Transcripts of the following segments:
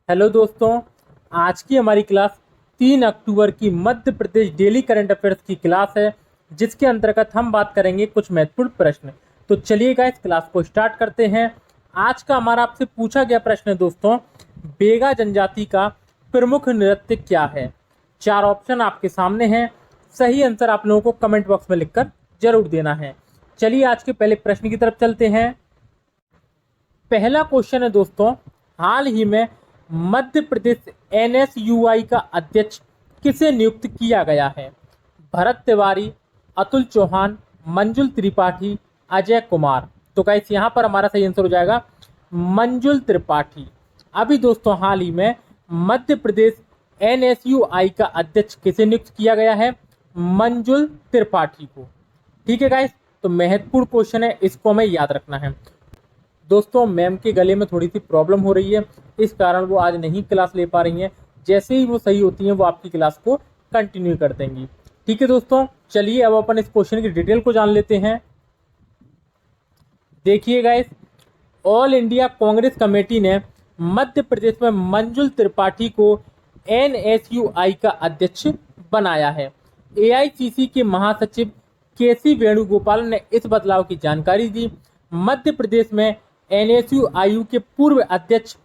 Hello दोस्तों, आज की हमारी क्लास 3 अक्टूबर की Madhya Pradesh daily current affairs की क्लास है, जिसके अंतर्गत हम बात करेंगे कुछ महत्वपूर्ण प्रश्न। तो चलिएगा इस क्लास को स्टार्ट करते हैं। आज का हमारा आपसे पूछा गया प्रश्न है दोस्तों, बेगा जनजाति का प्रमुख नृत्य क्या है। 4 ऑप्शन आपके सामने हैं। सही आंसर आप लोगों को कमेंट बॉक्स में लिखकर जरूर देना है। चलिए आज के पहले प्रश्न की तरफ चलते हैं। पहला क्वेश्चन है दोस्तों, हाल ही में मध्य प्रदेश एनएसयूआई का अध्यक्ष किसे नियुक्त किया गया है। भरत तिवारी, अतुल चौहान, मंजुल त्रिपाठी, अजय कुमार। तो गाइस यहाँ पर हमारा सही आंसर हो जाएगा मंजुल त्रिपाठी। अभी दोस्तों हाल ही में मध्य प्रदेश एनएसयूआई का अध्यक्ष किसे नियुक्त किया गया है, मंजुल त्रिपाठी को। ठीक है गाइस, तो महत्वपूर्ण क्वेश्चन है, इसको हमें याद रखना है। दोस्तों मैम के गले में थोड़ी सी प्रॉब्लम हो रही है, इस कारण वो आज नहीं क्लास ले पा रही हैं। जैसे ही वो सही होती हैं वो आपकी क्लास को कंटिन्यू कर देंगी। ठीक है दोस्तों, चलिए अब अपन इस क्वेश्चन की डिटेल को जान लेते हैं। देखिए guys, all India Congress committee ने मध्य प्रदेश में मंजुल त्रिपाठी को एनएसयूआई का अध्यक्ष बनाया है। एआईसीसी के महासचिव केसी वेणुगोपाल ने इस बदलाव की जानकारी दी। मध्य प्रदेश में एनएसयूआई के पूर्व अध्यक्ष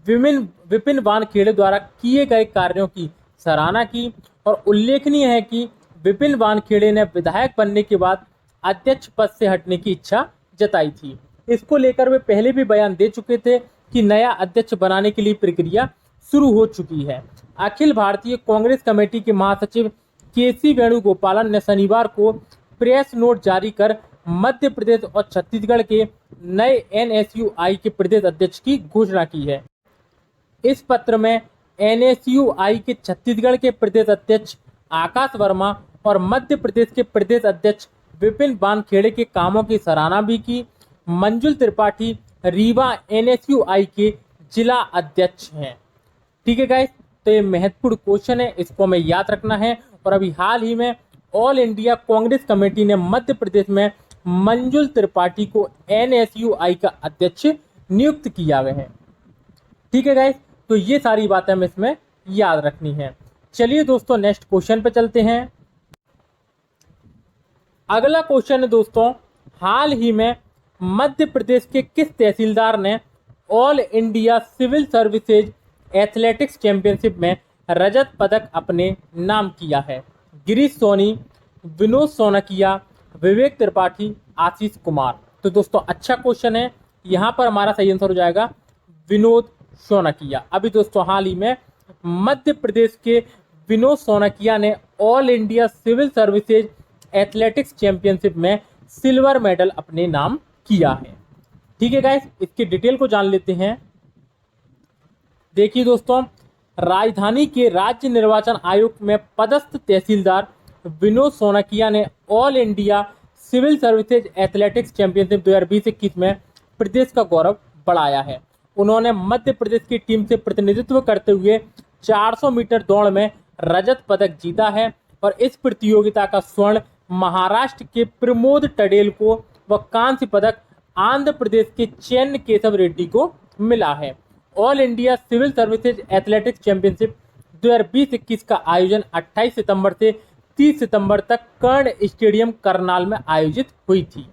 विपिन वानखेड़े द्वारा किए गए कार्यों की सराहना की और उल्लेखनीय है कि विपिन वानखेड़े ने विधायक बनने के बाद अध्यक्ष पद से हटने की इच्छा जताई थी। इसको लेकर वे पहले भी बयान दे चुके थे कि नया अध्यक्ष बनाने के लिए प्रक्रिया शुरू हो चुकी है। अखिल भारतीय कांग्रेस कमेटी के महासचिव केसी वेणुगोपालन ने शनिवार को प्रेस नोट जारी कर मध्य प्रदेश और छत्तीसगढ़ के नए एनएसयूआई के प्रदेश अध्यक्ष की घोषणा की है। इस पत्र में एनएसयूआई के छत्तीसगढ़ के प्रदेश अध्यक्ष आकाश वर्मा और मध्य प्रदेश के प्रदेश अध्यक्ष विपिन वानखेड़े के कामों की सराहना भी की। मंजुल त्रिपाठी रीवा एनएसयूआई के जिला अध्यक्ष हैं। ठीक है गाइस, तो ये महत्वपूर्ण क्वेश्चन है, इसको हमें याद रखना है। और अभी हाल ही में ऑल इंडिया कांग्रेस कमेटी ने मध्य प्रदेश में मंजुल त्रिपाठी को एनएसयूआई का अध्यक्ष नियुक्त किया गया है। ठीक है गाइस, तो ये सारी बातें हमें इसमें याद रखनी है। चलिए दोस्तों नेक्स्ट क्वेश्चन पे चलते हैं। अगला क्वेश्चन है दोस्तों, हाल ही में मध्य प्रदेश के किस तहसीलदार ने all India civil services athletics championship में रजत पदक अपने नाम किया है। गिरीश सोनी, विनोद सोनकिया, विवेक त्रिपाठी, आशीष कुमार। तो दोस्तों अच्छा क्वेश्चन है, यहाँ पर हमारा सही आंसर हो जाएगा विनोद सोनकिया। अभी दोस्तों हाल ही में मध्य प्रदेश के विनोद सोनकिया ने all India civil services athletics championship में सिल्वर मेडल अपने नाम किया है। ठीक है गाइस, इसकी डिटेल को जान लेते हैं। देखिए दोस्तों, राजधानी के राज्य निर्वाचन आयोग में पदस्थ तहसीलदार विनोद सोनकिया ने all India civil services athletics championship 2020-21 में प्रदेश का गौरव बढ़ाया है। उन्होंने मध्य प्रदेश की टीम से प्रतिनिधित्व करते हुए 400 मीटर दौड़ में रजत पदक जीता है और इस प्रतियोगिता का स्वर्ण महाराष्ट्र के प्रमोद टडेल को व कांस्य पदक आंध्र प्रदेश के चेन्न केशव रेड्डी को मिला है। All India civil services athletics championship 2020-21 का आयोजन 28 सितंबर से 30 सितंबर तक कर्ण स्टेडियम करनाल में आयोजित हुई थी।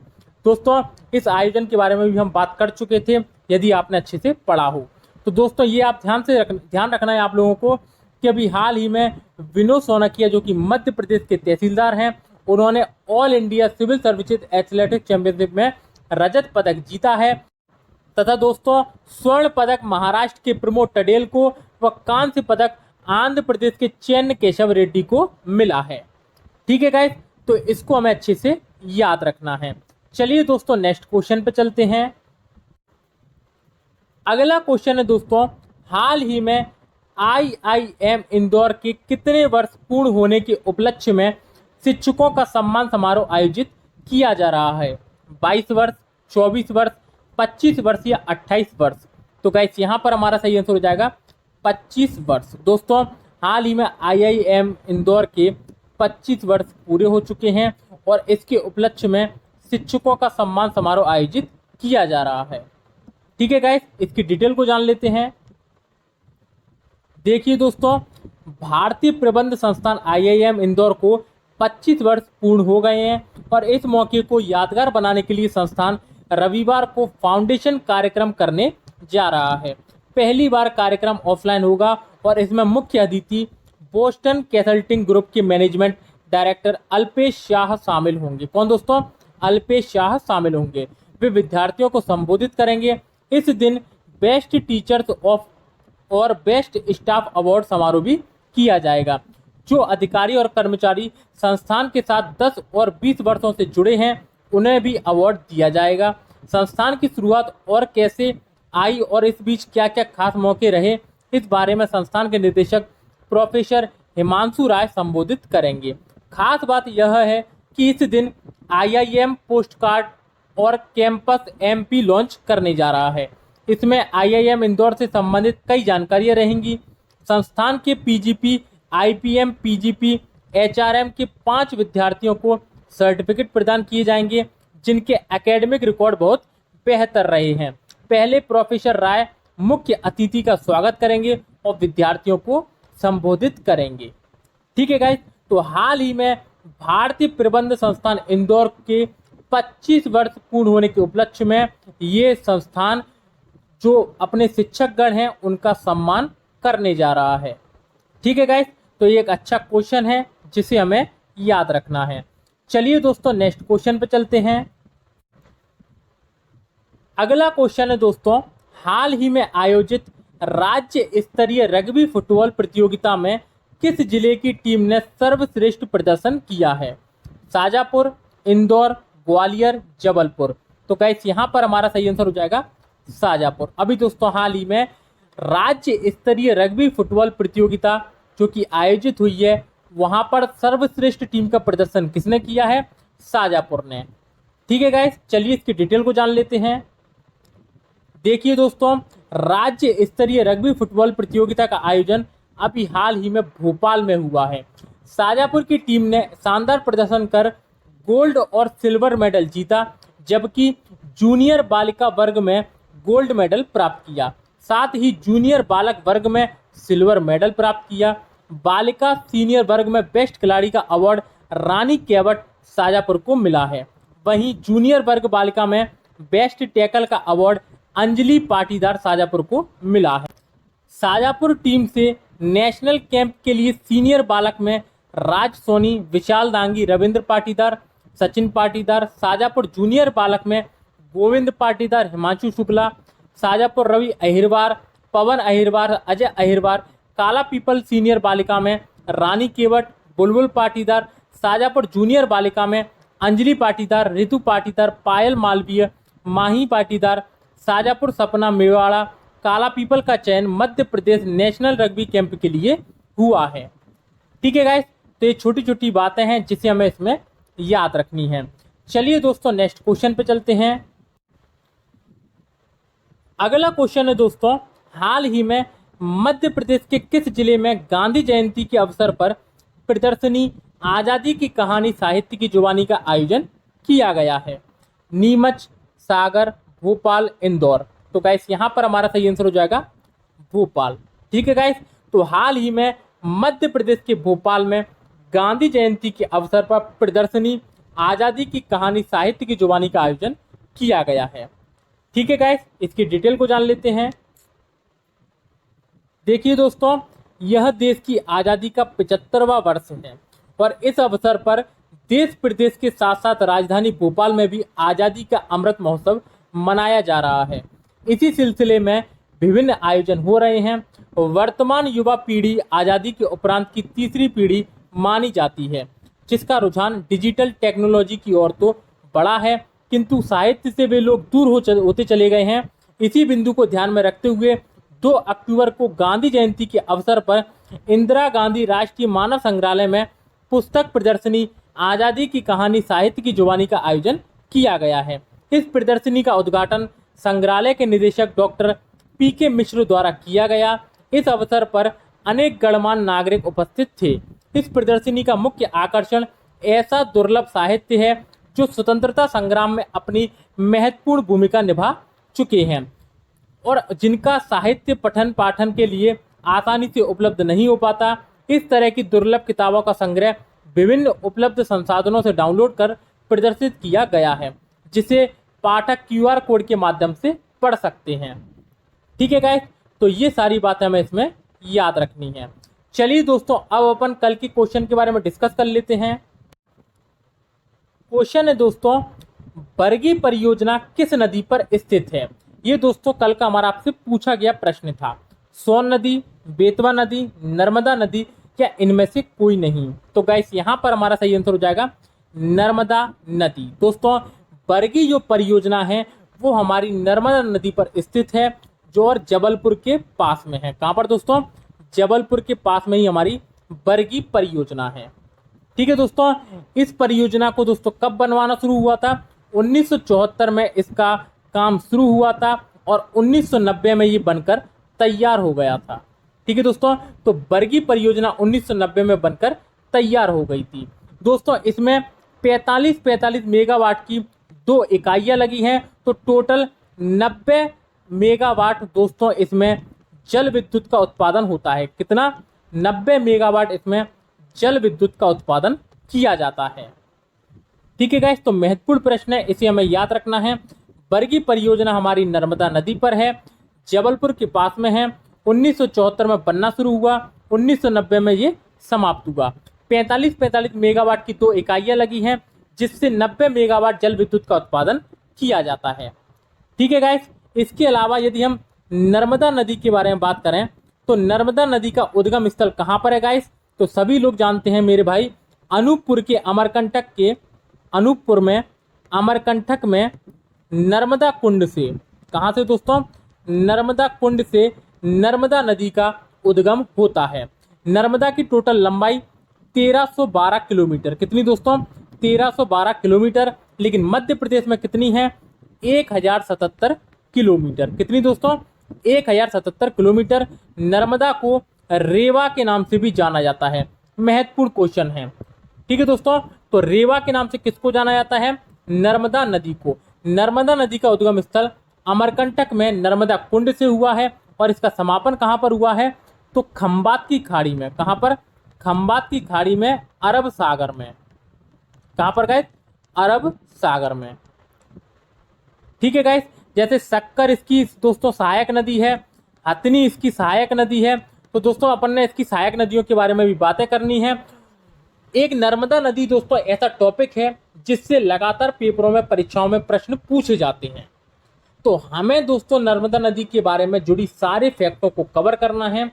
दोस्तों इस आयोजन के बारे में भी हम बात कर चुके थे, यदि आपने अच्छे से पढ़ा हो तो। दोस्तों ये आप ध्यान रखना है आप लोगों को कि अभी हाल ही में विनोद सोनकिया जो कि मध्य प्रदेश के तहसीलदार हैं, उन्होंने all India civil services athletics championship में रजत पदक जीता है तथा दोस्तों स्वर्ण पदक महाराष्ट्र के प्रमोद टडेल को व कांस्य पदक आंध्र प्रदेश के चेन्न केशव रेड्डी को मिला है। ठीक है गाइस, तो इसको हमें अच्छे से याद रखना है। चलिए दोस्तों नेक्स्ट क्वेश्चन पे चलते हैं। अगला क्वेश्चन है दोस्तों, हाल ही में आईआईएम इंदौर के कितने वर्ष पूर्ण होने के उपलक्ष्य में शिक्षकों का सम्मान समारोह आयोजित किया जा रहा है। 22 वर्ष, 24 वर्ष, 25 वर्ष या 28 वर्ष। तो गाइस यहाँ पर हमारा सही आंसर हो जाएगा 25 वर्ष। दोस्तों हाल ही में आईआईएम इंदौर के 25 वर्ष पूरे हो चुके हैं और इसके उपलक्ष्य में शिक्षकों का सम्मान समारोह आयोजित किया जा रहा है। ठीक है गाइस, इसकी डिटेल को जान लेते हैं। देखिए दोस्तों, भारतीय प्रबंध संस्थान IIM इंदौर को 25 वर्ष पूर्ण हो गए हैं और इस मौके को यादगार बनाने के लिए संस्थान रविवार को फाउंडेशन कार्यक्रम करने जा रहा है। पहली बार कार्यक्रम ऑफलाइन होगा और इसमें मुख्य अतिथि बोस्टन कंसल्टिंग ग्रुप के मैनेजमेंट डायरेक्टर अल्पेश शाह शामिल होंगे। कौन दोस्तों? अल्पेश शाह शामिल होंगे। वे विद्यार्थियों को संबोधित करेंगे। इस दिन बेस्ट टीचर्स ऑफ और बेस्ट स्टाफ अवार्ड समारोह भी किया जाएगा। जो अधिकारी और कर्मचारी संस्थान के साथ 10 और 20 वर्षों से जुड़े हैं उन्हें भी अवार्ड दिया जाएगा। संस्थान की शुरुआत और कैसे आई और इस बीच क्या क्या खास मौके रहे, इस बारे में संस्थान के निदेशक प्रोफेसर हिमांशु राय संबोधित करेंगे। खास बात यह है कि इस दिन IIM पोस्ट कार्ड और कैंपस MP लॉन्च करने जा रहा है। इसमें IIM इंदौर से संबंधित कई जानकारियां रहेंगी। संस्थान के PGP, IPM, PGP, HRM के 5 विद्यार्थियों को सर्टिफिकेट प्रदान किए जाएंगे जिनके एकेडमिक रिकॉर्ड बहुत बेहतर रहे हैं। पहले प्रोफेसर राय मुख्य अतिथि का स्वागत करेंगे और विद्यार्थियों को संबोधित करेंगे। ठीक है गाइस, तो हाल ही में भारतीय प्रबंध संस्थान इंदौर के 25 वर्ष पूर्ण होने के उपलक्ष्य में ये संस्थान जो अपने शिक्षकगण हैं उनका सम्मान करने जा रहा है। ठीक है गाइस, तो ये एक अच्छा क्वेश्चन है जिसे हमें याद रखना है। चलिए दोस्तों, नेक्स्ट क्वेश्चन पे चलते हैं। अगला क्वेश्चन है दोस्तों, हाल ही में आयोजित राज्य स्तरीय रग्बी फुटबॉल प्रतियोगिता में किस जिले की टीम ने सर्वश्रेष्ठ प्रदर्शन किया है? शाजापुर, इंदौर, ग्वालियर, जबलपुर। तो गाइस यहाँ पर हमारा सही आंसर हो जाएगा शाजापुर। अभी दोस्तों हाल ही में राज्य स्तरीय रग्बी फुटबॉल प्रतियोगिता जो कि आयोजित हुई है वहां पर सर्वश्रेष्ठ टीम का प्रदर्शन किसने किया है? शाजापुर ने। ठीक है गाइस, चलिए इसकी डिटेल को जान लेते हैं। देखिए दोस्तों, राज्य स्तरीय रग्बी फुटबॉल प्रतियोगिता का आयोजन अभी हाल ही में भोपाल में हुआ है। शाजापुर की टीम ने शानदार प्रदर्शन कर गोल्ड और सिल्वर मेडल जीता, जबकि जूनियर बालिका वर्ग में गोल्ड मेडल प्राप्त किया। साथ ही जूनियर बालक वर्ग में सिल्वर मेडल प्राप्त किया। बालिका सीनियर वर्ग में बेस्ट खिलाड़ी का अवार्ड रानी केवट शाजापुर को मिला है। वहीं जूनियर वर्ग बालिका में बेस्ट टैकल का अवार्ड अंजलि पाटीदार शाजापुर को मिला है। शाजापुर टीम से नेशनल कैंप के लिए सीनियर बालक में राज सोनी, विशाल दांगी, रविंद्र पाटीदार, सचिन पाटीदार। शाजापुर जूनियर बालक में गोविंद पाटीदार, हिमांशु शुक्ला। शाजापुर रवि अहिरवार, पवन अहिरवार, अजय अहिरवार। काला पीपल सीनियर बालिका में रानी केवट, बुलबुल पाटीदार। शाजापुर जूनियर बालिका में अंजलि पाटीदार, रितु पाटीदार, पायल मालवीय, माही पाटीदार। शाजापुर सपना मेवाड़ा। काला पीपल का चयन Madhya Pradesh national rugby camp के लिए हुआ है। ठीक है गाइस, तो ये छोटी छोटी बातें हैं जिसे हमें इसमें याद रखनी है। चलिए दोस्तों, नेक्स्ट क्वेश्चन पे चलते हैं। अगला क्वेश्चन है दोस्तों, हाल ही में मध्य प्रदेश के किस जिले में गांधी जयंती के अवसर पर प्रदर्शनी आजादी की कहानी साहित्य की जुबानी का आयोजन किया गया है? नीमच, सागर, भोपाल, इंदौर। तो गाइस यहाँ पर हमारा सही आंसर हो जाएगा भोपाल। ठीक है गाइस, तो हाल ही में मध्य प्रदेश के भोपाल में गांधी जयंती के अवसर पर प्रदर्शनी आजादी की कहानी साहित्य की जुबानी का आयोजन किया गया है। ठीक है गाइस, इसकी डिटेल को जान लेते हैं। देखिए दोस्तों, यह देश की आज़ादी का 75वां वर्ष है और इस अवसर पर देश प्रदेश के साथ साथ राजधानी भोपाल में भी आज़ादी का अमृत महोत्सव मनाया जा रहा है। इसी सिलसिले में विभिन्न आयोजन हो रहे हैं। वर्तमान युवा पीढ़ी आज़ादी के उपरांत की तीसरी पीढ़ी मानी जाती है, जिसका रुझान डिजिटल टेक्नोलॉजी की ओर तो बड़ा है, किंतु साहित्य से वे लोग दूर होते चले गए हैं। इसी बिंदु को ध्यान में रखते हुए 2 अक्टूबर को गांधी जयंती के अवसर पर इंदिरा गांधी राष्ट्रीय मानव संग्रहालय में पुस्तक प्रदर्शनी आज़ादी की कहानी साहित्य की जुबानी का आयोजन किया गया है। इस प्रदर्शनी का उद्घाटन संग्रहालय के निदेशक डॉक्टर PK मिश्र द्वारा किया गया। इस अवसर पर अनेक गणमान्य नागरिक उपस्थित थे। इस प्रदर्शनी का मुख्य आकर्षण ऐसा दुर्लभ साहित्य है जो स्वतंत्रता संग्राम में अपनी महत्वपूर्ण भूमिका निभा चुके हैं और जिनका साहित्य पठन पाठन के लिए आसानी से उपलब्ध नहीं हो पाता। इस तरह की दुर्लभ किताबों का संग्रह विभिन्न उपलब्ध संसाधनों से डाउनलोड कर प्रदर्शित किया गया है, जिसे पाठक क्यूआर कोड के माध्यम से पढ़ सकते हैं। ठीक है गाइस, तो ये सारी बातें हमें इसमें याद रखनी है। चलिए दोस्तों, अब अपन कल के क्वेश्चन के बारे में डिस्कस कर लेते हैं। क्वेश्चन है दोस्तों, बरगी परियोजना किस नदी पर स्थित है? ये दोस्तों कल का हमारा आपसे पूछा गया प्रश्न था। सोन नदी, बेतवा नदी, नर्मदा नदी या इनमें से कोई नहीं? तो गाइस यहाँ पर हमारा सही आंसर हो जाएगा नर्मदा नदी। दोस्तों बरगी जो परियोजना है वो हमारी नर्मदा नदी पर स्थित है, जो और जबलपुर के पास में है। कहाँ पर दोस्तों? जबलपुर के पास में ही हमारी बरगी परियोजना है। ठीक है दोस्तों, इस परियोजना को दोस्तों कब बनवाना शुरू हुआ था? 1974 में इसका काम शुरू हुआ था और 1990 में ये बनकर तैयार हो गया था। ठीक है दोस्तों, तो बरगी परियोजना 1990 में बनकर तैयार हो गई थी। दोस्तों इसमें 45 मेगावाट की 2 इकाइयाँ लगी हैं, तो टोटल 90 मेगावाट दोस्तों इसमें जल विद्युत का उत्पादन होता है। कितना? 90 मेगावाट इसमें जल विद्युत का उत्पादन किया जाता है। ठीक है गाइस, तो महत्वपूर्ण प्रश्न है, इसे हमें याद रखना है। बरगी परियोजना हमारी नर्मदा नदी पर है, जबलपुर के पास में है। 1974 में बनना शुरू हुआ, 1990 में ये समाप्त हुआ। 45 मेगावाट की 2 इकाइयाँ लगी हैं, जिससे 90 मेगावाट जल विद्युत का उत्पादन किया जाता है। ठीक है गाइस, इसके अलावा यदि हम नर्मदा नदी के बारे में बात करें तो नर्मदा नदी का उद्गम स्थल कहाँ पर है गाइस? तो सभी लोग जानते हैं मेरे भाई, अनूपपुर के अनूपपुर में अमरकंटक में नर्मदा कुंड से। कहाँ से दोस्तों? नर्मदा कुंड से नर्मदा नदी का उद्गम होता है। नर्मदा की टोटल लंबाई 1312 किलोमीटर। कितनी दोस्तों? 1312 किलोमीटर। लेकिन मध्य प्रदेश में कितनी है? 1077 किलोमीटर। कितनी दोस्तों? 1077 किलोमीटर। नर्मदा को रेवा के नाम से भी जाना जाता है। महत्वपूर्ण क्वेश्चन है। ठीक है दोस्तों, तो रेवा के नाम से किसको जाना जाता है? नर्मदा नदी को। नर्मदा नदी का उद्गम स्थल अमरकंटक में नर्मदा कुंड से हुआ है और इसका समापन कहाँ पर हुआ है? तो खंबात की खाड़ी में। कहाँ पर? खंबात की खाड़ी में, अरब सागर में। कहाँ पर गाइस? अरब सागर में। ठीक है गाइस, जैसे शक्कर इसकी दोस्तों सहायक नदी है, हथनी इसकी सहायक नदी है। तो दोस्तों अपन ने इसकी सहायक नदियों के बारे में भी बातें करनी है। एक नर्मदा नदी दोस्तों ऐसा टॉपिक है जिससे लगातार पेपरों में, परीक्षाओं में प्रश्न पूछे जाते हैं। तो हमें दोस्तों नर्मदा नदी के बारे में जुड़ी सारे फैक्टों को कवर करना है।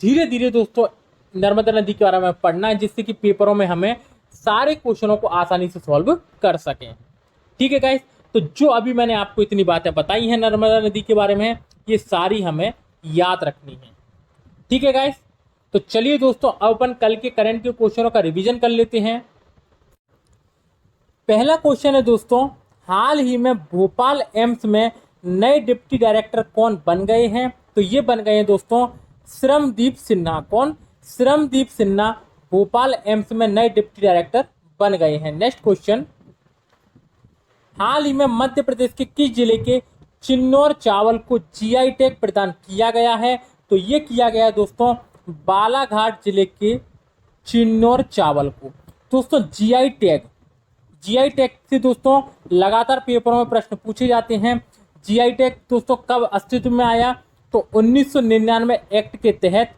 धीरे धीरे दोस्तों नर्मदा नदी के बारे में पढ़ना है, जिससे कि पेपरों में हमें सारे क्वेश्चनों को आसानी से सॉल्व कर सकें। ठीक है गाइस, तो जो अभी मैंने आपको इतनी बातें बताई हैं नर्मदा नदी के बारे में, ये सारी हमें याद रखनी है। ठीक है गाइस, तो चलिए दोस्तों अब अपन कल के करंट के क्वेश्चनों का रिवीजन कर लेते हैं। पहला क्वेश्चन है दोस्तों, हाल ही में भोपाल एम्स में नए डिप्टी डायरेक्टर कौन बन गए हैं? तो ये बन गए हैं दोस्तों श्रमदीप सिन्हा। कौन? श्रमदीप सिन्हा भोपाल एम्स में नए डिप्टी डायरेक्टर बन गए हैं। नेक्स्ट क्वेश्चन, हाल ही में मध्य प्रदेश के किस जिले के चिन्नौर चावल को जीआई टैग प्रदान किया गया है? तो ये किया गया है दोस्तों बालाघाट जिले के चिन्नौर चावल को। दोस्तों जीआई टैग से दोस्तों लगातार पेपरों में प्रश्न पूछे जाते हैं। जीआई टैग दोस्तों कब अस्तित्व में आया? तो 1999 एक्ट के तहत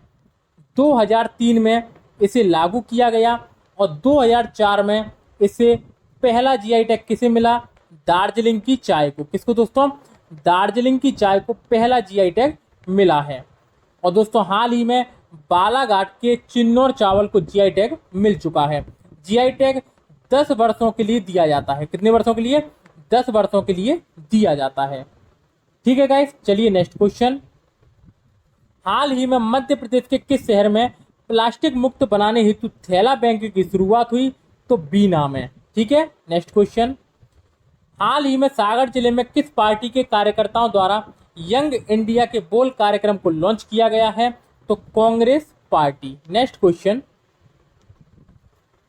2003 में इसे लागू किया गया और 2004 में इसे पहला जीआई टैग किसे मिला? दार्जिलिंग की चाय को। किसको दोस्तों? दार्जिलिंग की चाय को पहला जीआई टैग मिला है। और दोस्तों हाल ही में बालाघाट के चिन्नौर चावल को जीआई टैग मिल चुका है। जीआई टैग 10 वर्षों के लिए दिया जाता है। कितने वर्षों के लिए? 10 वर्षों के लिए दिया जाता है। ठीक है गाइस, चलिए नेक्स्ट क्वेश्चन, हाल ही में मध्य प्रदेश के किस शहर में प्लास्टिक मुक्त बनाने हेतु थैला बैंक की शुरुआत हुई? तो बीना में। ठीक है, नेक्स्ट क्वेश्चन, हाल ही में सागर जिले में किस पार्टी के कार्यकर्ताओं द्वारा यंग इंडिया के बोल कार्यक्रम को लॉन्च किया गया है? तो कांग्रेस पार्टी। नेक्स्ट क्वेश्चन,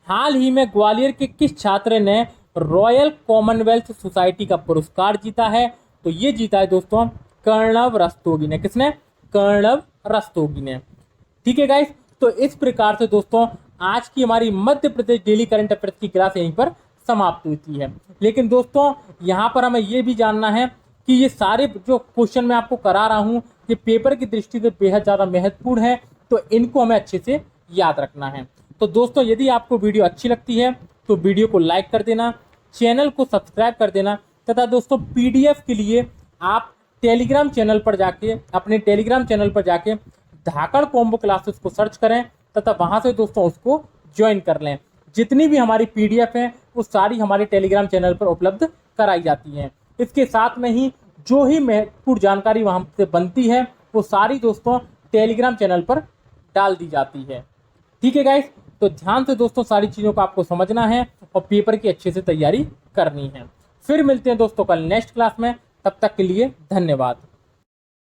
हाल ही में ग्वालियर के किस छात्र ने रॉयल कॉमनवेल्थ सोसाइटी का पुरस्कार जीता है? तो ये जीता है दोस्तों कर्णव रस्तोगी ने। किसने? कर्णव रस्तोगी ने। ठीक है गाइस, तो इस प्रकार से दोस्तों आज की हमारी Madhya Pradesh daily current affairs की क्लास यहीं पर समाप्त होती है। लेकिन दोस्तों यहाँ पर हमें ये भी जानना है कि ये सारे जो क्वेश्चन मैं आपको करा रहा हूँ ये पेपर की दृष्टि से बेहद ज़्यादा महत्वपूर्ण है, तो इनको हमें अच्छे से याद रखना है। तो दोस्तों यदि आपको वीडियो अच्छी लगती है तो वीडियो को लाइक कर देना, चैनल को सब्सक्राइब कर देना, तथा दोस्तों PDF के लिए आप टेलीग्राम चैनल पर जाके अपने टेलीग्राम चैनल पर जाके धाकड़ कॉम्बो क्लासेस को सर्च करें तथा वहां से दोस्तों उसको ज्वाइन कर लें। जितनी भी हमारी PDF है वो सारी हमारे टेलीग्राम चैनल पर उपलब्ध कराई जाती हैं। इसके साथ में ही जो ही महत्वपूर्ण जानकारी वहां से बनती है वो सारी दोस्तों टेलीग्राम चैनल पर डाल दी जाती है। ठीक है गाइस, तो ध्यान से दोस्तों सारी चीज़ों को आपको समझना है और पेपर की अच्छे से तैयारी करनी है। फिर मिलते हैं दोस्तों कल नेक्स्ट क्लास में, तब तक के लिए धन्यवाद।